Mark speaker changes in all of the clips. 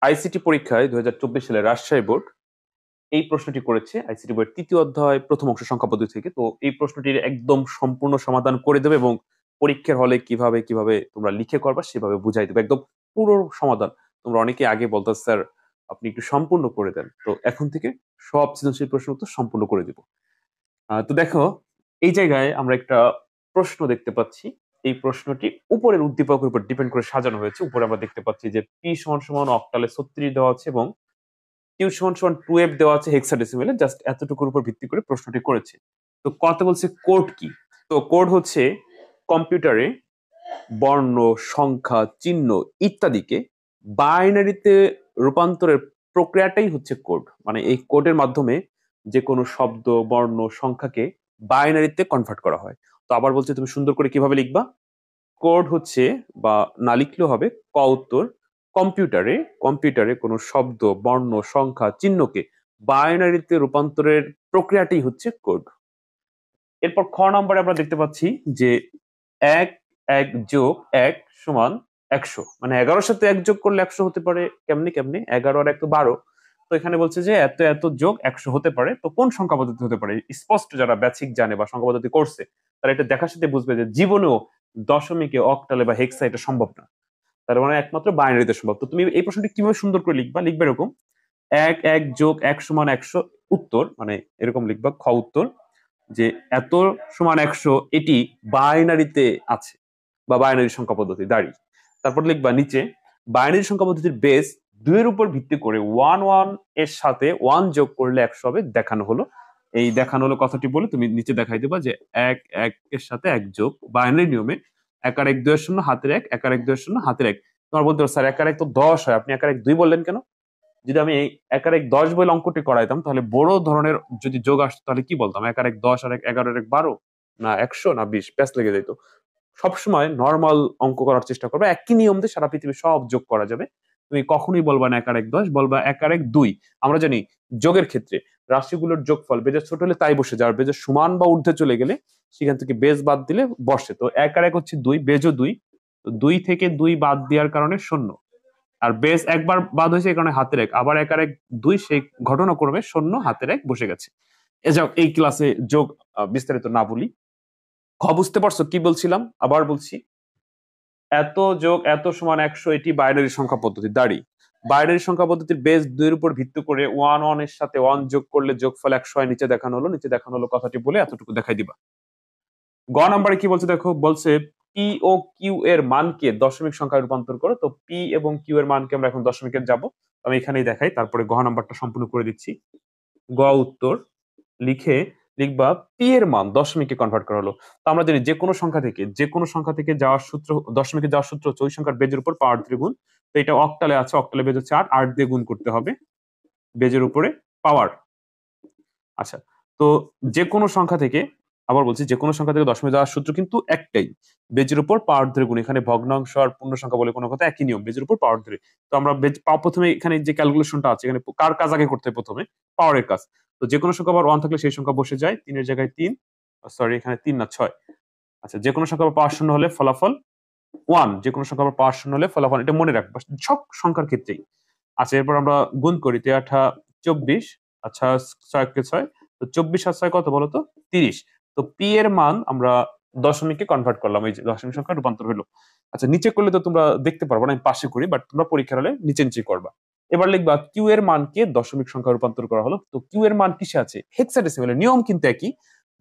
Speaker 1: ICT পরীক্ষায় 2024 সালে Rajshahi board এই প্রশ্নটি করেছে আইসিটি বোর্ডের তৃতীয় অধ্যায় প্রথম অংশ সংখ্যা পদ্ধতি থেকে। তো এই প্রশ্নটির একদম সম্পূর্ণ সমাধান করে দেবে এবং পরীক্ষার হলে কিভাবে কিভাবে তোমরা লিখে করবা সেভাবে বুঝাই দেবে, একদম পুরো সমাধান। তোমরা অনেকে আগে বলতো স্যার আপনি একটু সম্পূর্ণ করে দেন, তো এখন থেকে সব সৃজনশীল প্রশ্ন উত্তর সম্পূর্ণ করে দিব। তো দেখো, এই জায়গায় আমরা একটা প্রশ্ন দেখতে পাচ্ছি। এই প্রশ্নটি উপরের উদ্দীপকের উপর ডিপেন্ড করে সাজানো হয়েছে। উপরে আমরা দেখতে পাচ্ছি যে পি সমান সমান অক্টালে 36 দেওয়া আছে এবং কিউ সমান সমান 2f দেওয়া আছে হেক্সাডেসিমেলে। জাস্ট এতটুকুর উপর ভিত্তি করে প্রশ্নটি করেছে। তো কত বলছে কোড কি? তো কোড হচ্ছে কম্পিউটারে বর্ণ, সংখ্যা, চিহ্ন ইত্যাদিকে বাইনারিতে রূপান্তরের প্রক্রিয়াটাই হচ্ছে কোড। মানে এই কোডের মাধ্যমে যে কোনো শব্দ, বর্ণ, সংখ্যাকে বাইনারিতে কনভার্ট করা হয়। তো আবার বলছে তুমি সুন্দর করে কিভাবে লিখবা। কোড হচ্ছে, বা না লিখলেও হবে, ক উত্তর কম্পিউটারে কম্পিউটারে কোনো শব্দ, বর্ণ, সংখ্যা, চিহ্নকে বাইনারিতে রূপান্তরের প্রক্রিয়াটাই হচ্ছে কোড। এরপর খ নম্বরে আমরা দেখতে পাচ্ছি যে 1 যোগ 1 সমান 100, মানে 11-র সাথে 1 যোগ করলে 100 হতে পারে। কেমনে কেমনে? 11 আর 1 তো 12। তো এখানে বলছে যে এত এত যোগ 100 হতে পারে। তো কোন সংখ্যা পদ্ধতি হতে পারে? স্পষ্ট যারা বেসিক জানে বা সংখ্যা পদ্ধতি করছে তারা এটা দেখার সাথে বুঝবে যে জীবনেও দশমিকে, অক্টালে বা হেক্সা এটা সম্ভব না। তার মানে একমাত্র বাইনারিতে সম্ভব। তো তুমি এই প্রশ্নটি কিভাবে সুন্দর করে লিখবা? লিখবে এরকম: 1 যোগ 1 সমান 100। উত্তর মানে এরকম লিখবা, খ উত্তর যে এত সমান 100 এটি বাইনারিতে আছে বা বাইনারি সংখ্যা পদ্ধতি দাঁড়িয়ে। তারপর লিখবা নিচে বাইনারি সংখ্যা পদ্ধতির বেস 2 এর উপর ভিত্তি করে 1 এর সাথে 1 যোগ করলে 100 হবে দেখানো হলো। এই দেখানো হলো কথাটি বলে তুমি নিচে দেখাই দেবা যে 1 এর সাথে 1 যোগ বাইনারি নিয়মে 1 আর 1 2 এর শূন্য হাতের 1, 1 আর 1 2 এর শূন্য হাতের 1। তোমার বলতে পারো স্যার 1 আর 1 তো 10 হয়, আপনি 1 আর 1 2 বললেন কেন? যদি আমি 1 আর 1 10 বলে অঙ্কটি করাইতাম তাহলে বড় ধরনের যদি যোগ আসতো তাহলে কি বলতাম? 1 আর 1 10 আর 1 11 আর 1 12, না 100, না 20, প্যাচ লেগে যেত। সবসময় নর্মাল অঙ্ক করার চেষ্টা করবে, একই নিয়ম দিয়ে সারা পৃথিবী সব যোগ করা যাবে। তুমি কখনোই বলবা না 1 আর 1 10, বলবা 1 আর 1 2। আমরা জানি যোগের ক্ষেত্রে রাশিগুলোর যোগফল বেজের ছোট হলে তাই বসে যায়, আর বেজের সমান বা ঊর্ধ্বে চলে গেলে সেখান থেকে বেজ বাদ দিলে বসে। তো 1 আর 1 হচ্ছে 2, বেজও 2। 2 থেকে 2 বাদ দেওয়ার কারণে 0, আর বেস একবার বাদ হয়েছে এই কারণে হাতের 1, আবার 1 আর 1 2, সেই ঘটনাক্রমে 0 হাতের 1 বসে গেছে। এ যাও, এই ক্লাসে যোগ বিস্তারিত না বলি। খ বুঝতে পারছো কি বলছিলাম? আবার বলছি, এত যোগ এত সমান 100 এটি বাইনারি সংখ্যা পদ্ধতি দাঁড়ি। বাইনারি সংখ্যা পদ্ধতির বেস 2 এর উপর ভিত্তি করে 1 এর সাথে 1 যোগ করলে যোগফল 100 হয়। নিচে দেখানো হলো, নিচে দেখানো হলো কথাটি বলে এতটুকু দেখাই দিবা। গ নাম্বারে কি বলছে দেখো, বলছে পি ও কিউ এর মানকে দশমিক সংখ্যায় রূপান্তর করো। তো পি এবং কিউ এর মানকে আমরা এখন দশমিকে যাব। আমি এখানেই দেখাই, তারপরে গ নাম্বারটা সম্পূর্ণ করে দিচ্ছি। গ উত্তর লিখে লিখবা পি এর মান দশমিকে কনভার্ট করা হলো। তো আমরা জানি যে কোনো সংখ্যা থেকে যাওয়ার সূত্র, দশমিকে যাওয়ার সূত্র হচ্ছে ওই সংখ্যার বেজের উপর পাওয়ার দিয়ে গুণ। তো এটা অক্টালে আছে, অক্টালে বেজ হচ্ছে 8, 8 দিয়ে গুণ করতে হবে বেজের উপরে পাওয়ার। আচ্ছা, তো যে কোনো সংখ্যা থেকে, আবার বলছি, যে কোনো সংখ্যা থেকে দশমিকে যাওয়ার সূত্র কিন্তু একটাই, বেজের উপর পাওয়ার ধরে গুণ। এখানে ভগ্নাংশ আর পূর্ণ সংখ্যা বলে কোনো কথা, একই নিয়ম, বেজের উপর পাওয়ার ধরে। তো আমরা প্রথমে এখানে যে ক্যালকুলেশনটা আছে, এখানে কার কাজ আগে করতে হবে? প্রথমে পাওয়ারের কাজ। তো যে কোনো সংখ্যা আবার 1 থাকলে সেই সংখ্যা বসে যায়, 3 এর জায়গায় 3, সরি এখানে 3 না 6। আচ্ছা, যে কোনো সংখ্যা আবার পাওয়ার শূন্য হলে ফলাফল 1, যে কোনো সংখ্যা আবার পাওয়ার শূন্য হলে ফলাফল, এটা মনে রাখবা সব সংখ্যার ক্ষেত্রেই। আচ্ছা, এরপর আমরা গুণ করি, 3 8 24। আচ্ছা, 6 কে 6, তো 24 আর 6 কত বলতো? 30। তো পি এর মান আমরা দশমিকে কনভার্ট করলাম, এই যে দশমিক সংখ্যা রূপান্তর হলো। আচ্ছা, নিচে করলে তো তোমরা দেখতে পারবো না, আমি পাশে করি, বাট তোমরা পরীক্ষার হলে নিচে নিচে করবা। এবার লিখবা কিউ এর মানকে দশমিক সংখ্যা রূপান্তর করা হলো। তো কিউ এর মান কিসে আছে? হেক্সাডেসিমেলে। নিয়ম কিন্তু একই,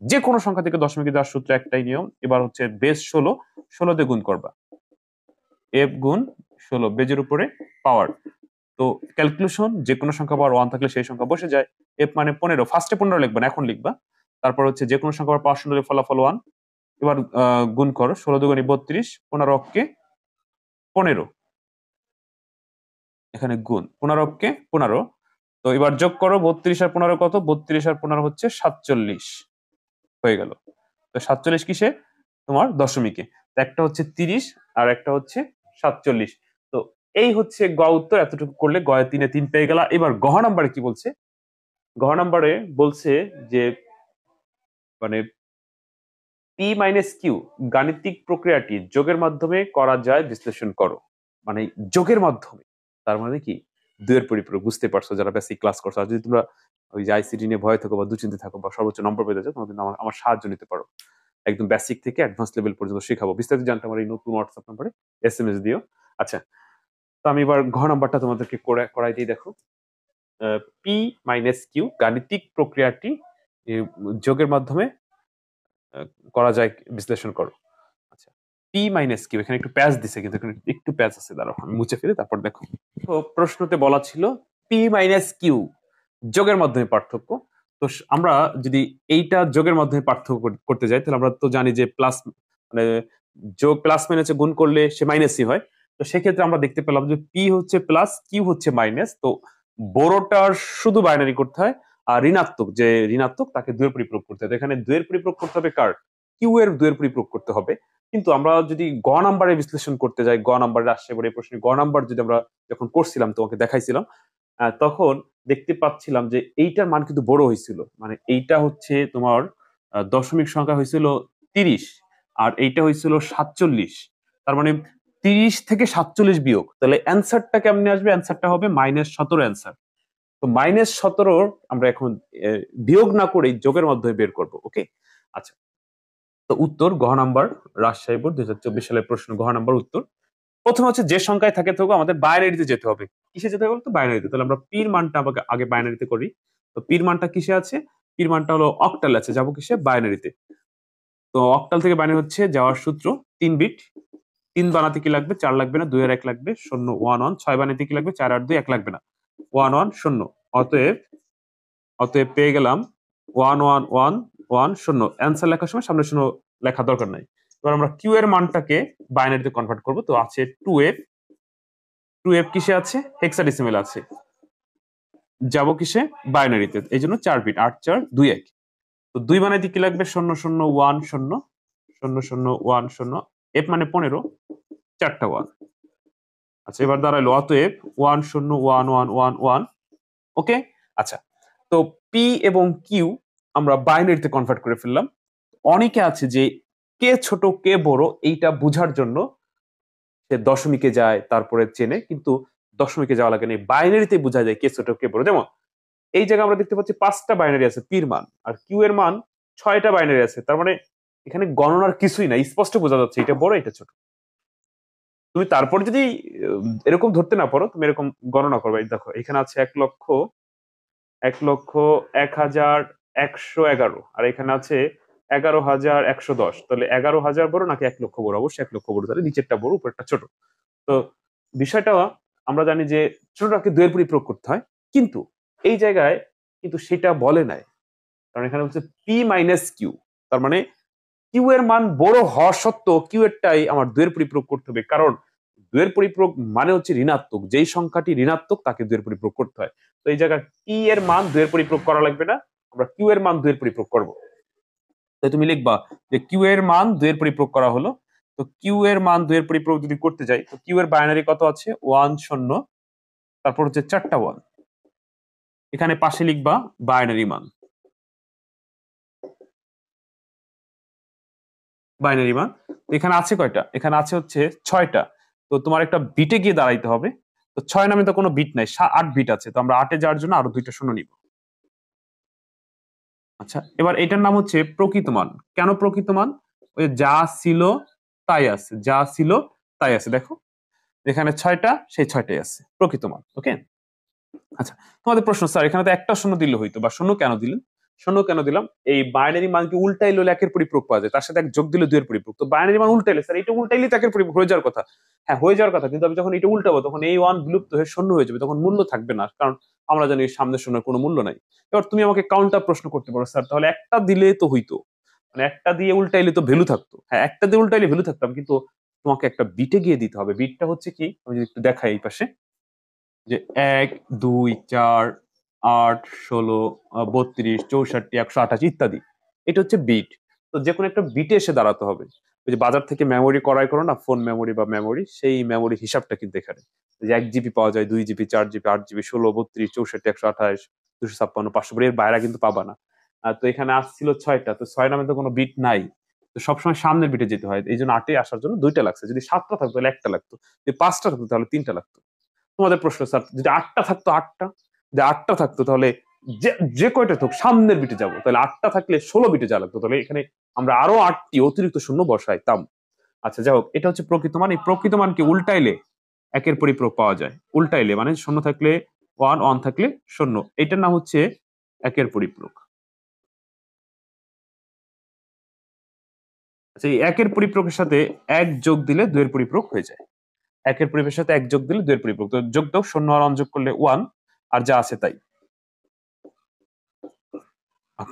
Speaker 1: যে কোনো সংখ্যা থেকে দশমিকে যাওয়ার সূত্র একটাই নিয়ম। এবার হচ্ছে বেস 16, 16 দিয়ে গুণ করবা, এফ গুণ 16 বেজের উপরে পাওয়ার। তো ক্যালকুলেশন, যে কোনো সংখ্যা পাওয়ার 1 থাকলে সেই সংখ্যা বসে যায়। এফ মানে 15, ফার্স্টে 15 লিখবা না, এখন লিখবা। তারপর হচ্ছে যে কোনো সংখ্যা পাওয়ার শূন্য হলে ফলাফল 1। এবার গুণ করো, 16 দুগুণে 32, 15 অক্ষে 15, এখানে গুণ 15 অক্ষে 15। তো এবার যোগ করো, 32 আর 15 কত? 32 আর 15 হচ্ছে 47 হয়ে গেল। তো 47 কিসে? তোমার দশমিকে। তো একটা হচ্ছে 30 আর একটা হচ্ছে 47। তো এই হচ্ছে গ উত্তর। এতটুকু করলে গয়ে 3 এ 3 পেয়ে গেলা। এবার গহ নাম্বারে কি বলছে? গহ নাম্বারে বলছে যে মানে পি মাইনাস কিউ গাণিতিক প্রক্রিয়াটি যোগের মাধ্যমে করা যায়, বিশ্লেষণ করো। মানে যোগের মাধ্যমে, তার মানে কি দুইয়ের পরিপূরক। বুঝতে পারছো যারা বেসিক ক্লাস করছো। আর যদি তোমরা ওই যে আইসিটি নিয়ে ভয় থাকো বা দুশ্চিন্তে থাকো বা সর্বোচ্চ নম্বর পেতে চাও, তোমরা কিন্তু আমার সাহায্য নিতে পারো। একদম বেসিক থেকে অ্যাডভান্স লেভেল পর্যন্ত শেখাবো। বিস্তারিত জানতে আমার এই নতুন হোয়াটসঅ্যাপ নাম্বারে SMS দিও। আচ্ছা, তো আমি এবার ঘ নাম্বারটা তোমাদেরকে করাই দিই। দেখো, পি মাইনাস কিউ গাণিতিক প্রক্রিয়াটি যোগের মাধ্যমে করা যায়, বিশ্লেষণ করো। আচ্ছা, পি মাইনাস কিউ, এখানে একটু প্যাচ দিছে কিন্তু এখানে একটু প্যাচ আছে, দাঁড়াও আমি মুছে ফেলে তারপর দেখো। তো প্রশ্নতে বলা ছিল পি মাইনাস কিউ যোগের মাধ্যমে পার্থক্য। তো আমরা যদি এইটা যোগের মাধ্যমে পার্থক্য করতে যাই, তাহলে আমরা তো জানি যে প্লাস মানে যোগ প্লাস মাইনাসে গুণ করলে সে মাইনাসই হয়। তো সেক্ষেত্রে আমরা দেখতে পেলাম যে পি হচ্ছে প্লাস, কিউ হচ্ছে মাইনাস। তো বড়টার শুধু বাইনারি করতে হয়, আর ঋণাত্মক যে ঋণাত্মক তাকে দুয়ের পরিপ্রয়োগ করতে হবে। এখানে দুয়ের পরিপ্রয়োগ করতে হবে কার? কিউ এর দুয়ের পরিপ্রয়োগ করতে হবে। কিন্তু আমরা যদি গ নাম্বারে বিশ্লেষণ করতে যাই, গ নাম্বারে আসছে এবার এই প্রশ্নে গ নাম্বার যদি আমরা যখন করছিলাম তোমাকে দেখাইছিলাম, তখন দেখতে পাচ্ছিলাম যে এইটার মান কিন্তু বড় হয়েছিল। মানে এইটা হচ্ছে তোমার দশমিক সংখ্যা হয়েছিল 30, আর এইটা হয়েছিল 47। তার মানে 30 থেকে 47 বিয়োগ, তাহলে অ্যান্সারটা কেমনে আসবে? অ্যান্সারটা হবে -17 অ্যান্সার। তো -17 আমরা এখন বিয়োগ না করে যোগের মাধ্যমে বের করব। ওকে, আচ্ছা। তো উত্তর গ নাম্বার, রাজশাহী বোর্ড 2024 সালের প্রশ্ন, গ নাম্বার উত্তর। প্রথম হচ্ছে যে সংখ্যায় থাকে থাকো আমাদের বাইনারিতে যেতে হবে। কিসে যেতে হবে বলতো? বাইনারিতে। তাহলে আমরা পির মানটা আগে বাইনারিতে করি। তো পির মানটা কিসে আছে? পির মানটা হলো অক্টাল আছে, যাবো কিসে? বাইনারিতে। তো অক্টাল থেকে বাইনারি হচ্ছে যাওয়ার সূত্র 3 বিট। 3 বানাতে কি লাগবে? 4 লাগবে না, 2 আর 1 লাগবে, 0 1 1। 6 বানাতে কি লাগবে? 4 আর 2 1 লাগবে না, 1 1 0। অতএব পেয়ে গেলাম 1 1 1 1 0। অ্যান্সার লেখার সময় সামনে 0 লেখা দরকার নাই। এবার আমরা কিউ এর মানটাকে বাইনারিতে কনভার্ট করব। তো আছে 2f। 2f কিসে আছে? হেক্সাডেসিমেল আছে। যাব কিসে? বাইনারিতে। এই জন্য 4 বিট, 8 4 2 1। তো 2 বানাইতে কি লাগবে? 0 0 1 0 0 0 1 0। f মানে 15, 4টা 1। আচ্ছা, এবার দাঁড়াইলো অতএব 1 0 1 1 1 1। ওকে, আচ্ছা। তো পি এবং কিউ আমরা বাইনারিতে কনভার্ট করে ফেললাম। অনেকে আছে যে কে ছোট কে বড় এইটা বোঝার জন্য সে দশমিকে যায়, তারপরে চেনে, কিন্তু দশমিকে যাওয়া লাগে না, বাইনারিতে বোঝা যায় কে ছোট কে বড়। যেমন এই জায়গায় আমরা দেখতে পাচ্ছি 5টা বাইনারি আছে পির মান, আর কিউ এর মান 6টা বাইনারি আছে। তার মানে এখানে গণনার কিছুই না, স্পষ্ট বোঝা যাচ্ছে এটা বড় এটা ছোট। তুমি তারপর যদি এরকম ধরতে না পারো, তুমি এরকম গণনা করবে। দেখো এখানে আছে 1,01,111, আর এখানে আছে 11,110। তাহলে 11,000 বড় নাকি 1,00,000 বড়? অবশ্যই 1,00,000 বড়। তাহলে নিচেরটা বড়, উপরেরটা ছোট। তো বিষয়টা আমরা জানি যে ছোটটাকে দুয়ের পরিপ্রয়োগ করতে হয়, কিন্তু এই জায়গায় কিন্তু সেটা বলে নাই। কারণ এখানে হচ্ছে পি মাইনাস কিউ। তার মানে কিউ এর মান বড় হওয়া সত্ত্বেও কিউ এরটাই আমার দুয়ের পরিপ্রয়োগ করতে হবে, কারণ দুয়ের পরিপ্রয়োগ মানে হচ্ছে ঋণাত্মক। যেই সংখ্যাটি ঋণাত্মক তাকে দুয়ের পরিপ্রয়োগ করতে হয়। তো এই জায়গায় পি এর মান দুয়ের পরিপ্রয়োগ করা লাগবে না, আমরা কিউ এর মান দুয়ের পরিপ্রয়োগ করব। তাই তুমি লিখবা যে কিউ এর মান দুয়ের পরিপ্রয়োগ করা হলো। তো কিউ এর মান দুয়ের পরিপ্রয়োগ যদি করতে যাই, তো কিউ এর বাইনারি কত আছে? 1 0, তারপর হচ্ছে 4টা 1। এখানে পাশে লিখবা বাইনারি মান, বাইনারি মান। এখানে আছে কয়টা? এখানে আছে হচ্ছে 6টা। তো তোমার একটা বিটে গিয়ে দাঁড়াইতে হবে। তো 6 নামে তো কোনো বিট নাই, 8 বিট আছে। তো আমরা 8-এ যাওয়ার জন্য আরো 2টা শূন্য নিব। আচ্ছা, এবার এটার নাম হচ্ছে প্রকৃত মান। কেন প্রকৃত মান? ওই যা ছিল তাই আছে, যা ছিল তাই আছে। দেখো এখানে 6টা, সেই 6টাই আছে, প্রকৃত মান। ওকে, আচ্ছা। তোমাদের প্রশ্ন, স্যার এখানে তো একটা শূন্য দিলে হইতো, বা শূন্য কেন দিলেন? শূন্য কেন দিলাম? এই বাইনারি মানকে উল্টাইলে 1-এর পরিপ্রয়োগ পাওয়া যায়, তার সাথে 1 যোগ দিলে 2-এর পরিপ্রয়োগ। তো বাইনারি মান উল্টাইলে, স্যার এটা উল্টাইলে তো 1-এর পরিপ্রয়োগ হয়ে যাওয়ার কথা। হ্যাঁ, হয়ে যাওয়ার কথা, কিন্তু আমি যখন এটা উল্টাবো তখন এই 1 বিলুপ্ত হয়ে শূন্য হয়ে যাবে, তখন মূল্য থাকবে না, কারণ আমরা জানি সামনে শূন্যের কোনো মূল্য নাই। এবার তুমি আমাকে কাউন্টার প্রশ্ন করতে পারো, স্যার তাহলে একটা দিলে তো হইতো, মানে একটা দিয়ে উল্টাইলে তো ভ্যালু থাকতো। হ্যাঁ, একটা দিয়ে উল্টাইলে ভ্যালু থাকতাম, কিন্তু তোমাকে একটা বিটে গিয়ে দিতে হবে। বিটটা হচ্ছে কি, আমি যদি একটু দেখাই এই পাশে, যে 1 2 4 8 16 32 64 128 ইত্যাদি, এটা হচ্ছে বিট। তো যে কোনো একটা বিটে এসে দাঁড়াতে হবে। ওই যে বাজার থেকে মেমোরি ক্রয় করো না, ফোন মেমোরি বা মেমোরি, সেই মেমোরি হিসাবটা কিন্তু এখানে, যে 1 জিবি পাওয়া যায়, 2 জিবি, 4 জিবি, 8 জিবি, 16 32 64 128 256 500, এর বাইরে কিন্তু পাবা না। তো এখানে আসছিল 6টা, তো 6 নামে তো কোনো বিট নাই। তো সবসময় সামনের বিটে যেতে হয়, এই জন্য 8-এ আসার জন্য 2টা লাগছে। যদি 7টা থাকতো তাহলে 1টা লাগতো, যদি 5টা থাকতো তাহলে 3টা লাগতো। তোমাদের প্রশ্ন, স্যার যদি 8টা থাকতো, 8টা যে 8টা থাকতো তাহলে যে কয়টা থাক সামনের বিটে যাবো, তাহলে 8টা থাকলে 16 বিটে যা লাগতো, তাহলে এখানে আমরা আরো 8টি অতিরিক্ত শূন্য বসাইতাম। আচ্ছা যাই হোক, এটা হচ্ছে প্রকৃত মান। এই প্রকৃত মানকে উল্টাইলে একের পরিপূরক পাওয়া যায়। উল্টাইলে মানে শূন্য থাকলে 1, 1 থাকলে 0, এটার নাম হচ্ছে একের পরিপূরক। আচ্ছা, এই একের পরিপূরকের সাথে 1 যোগ দিলে 2 এর পরিপূরক হয়ে যায়। একের পরিপূরকের সাথে 1 যোগ দিলে 2 এর পরিপূরক। তো যোগ দাও, 0 আর 1 যোগ করলে 1, আর যা আছে তাই।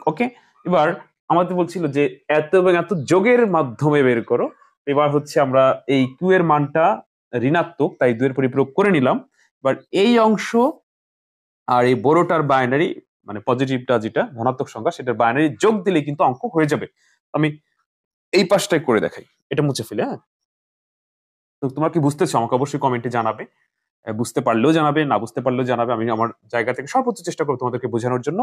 Speaker 1: ওকে, এবার আমাদের বলছিল যে এত এবং এত যোগের মাধ্যমে বের করো। এবার হচ্ছে আমরা এই কিউ এর মানটা ঋণাত্মক, তাই 2 এর পরিপূরক করে নিলাম। এবার এই অংশ আর এই বড়টার বাইনারি মানে পজিটিভটা যেটা ধনাত্মক সংখ্যা, সেটার বাইনারি যোগ দিলে কিন্তু অঙ্ক হয়ে যাবে। আমি এই পাশটাই করে দেখাই, এটা মুছে ফেলে। হ্যাঁ, তো তোমরা কি বুঝতেছো আমাকে অবশ্যই কমেন্টে জানাবে, বুঝতে পারলেও জানাবে, না বুঝতে পারলেও জানাবে। আমি আমার জায়গা থেকে সর্বোচ্চ চেষ্টা করবো তোমাদেরকে বোঝানোর জন্য।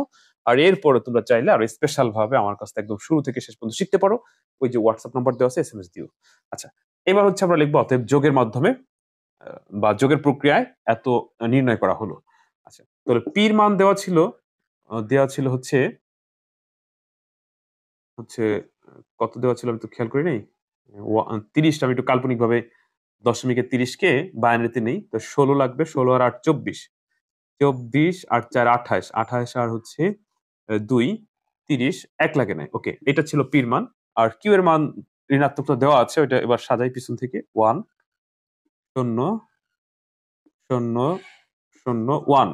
Speaker 1: আর এরপরে তোমরা চাইলে আরো স্পেশাল ভাবে আমার কাছ থেকে একদম শুরু থেকে শেষ পর্যন্ত শিখতে পারো। ওই যে হোয়াটসঅ্যাপ নাম্বার দেওয়া আছে, SMS দিও। আচ্ছা, এবার হচ্ছে আমরা লিখবো অতএব যোগের মাধ্যমে বা যোগের প্রক্রিয়ায় এত নির্ণয় করা হলো। আচ্ছা, তাহলে পির মান দেওয়া ছিল হচ্ছে হচ্ছে কত দেওয়া ছিল আমি তো খেয়াল করি নাই। 30টা আমি একটু কাল্পনিক ভাবে দশমিকের 30কে বাইনারিতে নেই, তো 16 লাগবে, 16 আর 8 24, 24 আর 4 28, 28 আর হচ্ছে 2 30, 1 লাগে নাই। ওকে, এটা ছিল পির মান। আর কিউ এর মান ঋণাত্মকটা দেওয়া আছে, ওইটা এবার সাজাই পিছন থেকে। 1 0 0 0 1,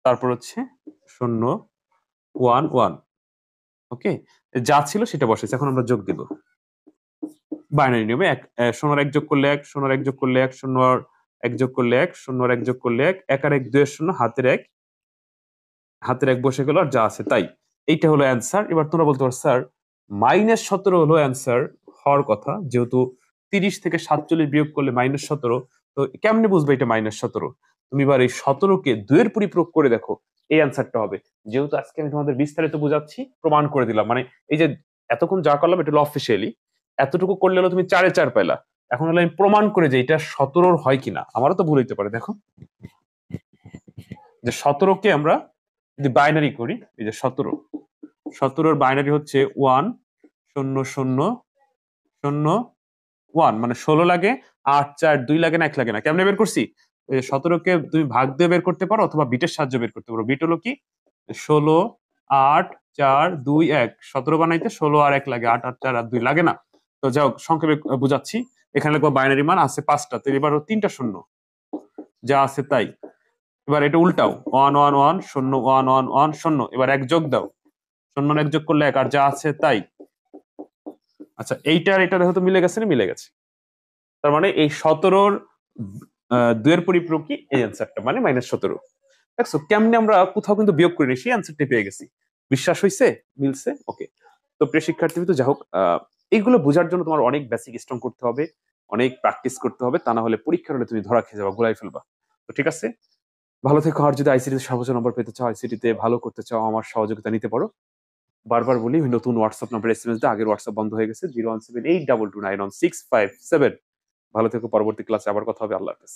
Speaker 1: তারপর হচ্ছে 0 1 1। ওকে, যা ছিল সেটা বসেছে, এখন আমরা যোগ দিব বাইনারি নিয়মে। 0 আর 1 যোগ করলে 1, 0 আর 1 যোগ করলে 1, 0 আর 1 যোগ করলে 1, 0 আর 1 যোগ করলে 1, 1 আর 1 2 এর 0, হাতের 1 বসে গেল, আর যা আছে তাই। এইটা হলো অ্যান্সার। এবার তোমরা বলতে পারো স্যার -17 হলো অ্যান্সার হওয়ার কথা, যেহেতু 30 থেকে 47 বিয়োগ করলে -17, তো কেমনে বুঝবে এটা -17? তুমি এবার এই 17কে 2 এর পরিপূরক করে দেখো, এই অ্যান্সারটা হবে। যেহেতু আজকে আমি তোমাদের বিস্তারিত বোঝাচ্ছি, প্রমাণ করে দিলাম, মানে এই যে এতক্ষণ যা করলাম এটা হলো অফিসিয়ালি, এতটুকু করলে হলো তুমি 4-এ 4 পাইলা। এখন হলো আমি প্রমাণ করে যে এটা 17 হয় কিনা। আমারও তো ভুল হইতে পারে। দেখো যে 17কে আমরা যদি বাইনারি করি, এই যে 17 বাইনারি হচ্ছে 1 0 0 0 1, মানে 16 লাগে, 8 4 2 লাগে না, 1 লাগে না। কেমনে বের করছি? 17কে তুমি ভাগ দিয়ে বের করতে পারো অথবা বিটের সাহায্যে বের করতে পারো। বিট হলো কি 16 8 4 2 1, 17 বানাইতে 16 আর 1 লাগে, 8 8 4 আর 2 লাগে না। তো যাও সংক্ষেপে বুঝাচ্ছি। এখানে লিখবো বাইনারি মান আছে 5টা, তো এবার 3টা শূন্য, যা আছে তাই। এবার এটা উল্টাও, 1 1 1 0 1 1 1 0, এবার 1 যোগ দাও, 0 আর 1 যোগ করলে 1, আর যা আছে তাই। আচ্ছা, এইটার এটা দেখো তো মিলে গেছে না? মিলে গেছে। তার মানে এই 17-র 2 এর পরিপূরকই এই অ্যান্সারটা, মানে -17। দেখছো কেমনে আমরা কোথাও কিন্তু বিয়োগ করিনি, সেই অ্যান্সারটা পেয়ে গেছি। বিশ্বাস হইছে? মিলছে? ওকে। তো প্রিয় শিক্ষার্থী, তো যাই হোক, এইগুলো বোঝার জন্য তোমার অনেক বেসিক স্ট্রং করতে হবে, অনেক প্র্যাকটিস করতে হবে, তা না হলে পরীক্ষার হলে তুমি ধরা খেয়ে যাবা, গোলাই ফেলবা। তো ঠিক আছে, ভালো থেকো। আর যদি আইসিটিতে সর্বোচ্চ নম্বর পেতে চাও, আইসিটিতে ভালো করতে চাও, আমার সহযোগিতা নিতে পারো। বারবার বলি, নতুন হোয়াটসঅ্যাপ নাম্বার SMS দাও, আগের হোয়াটসঅ্যাপ বন্ধ হয়ে গেছে, 01782291657। ভালো থেকো, পরবর্তী ক্লাসে আবার কথা হবে। আল্লাহ হাফেজ।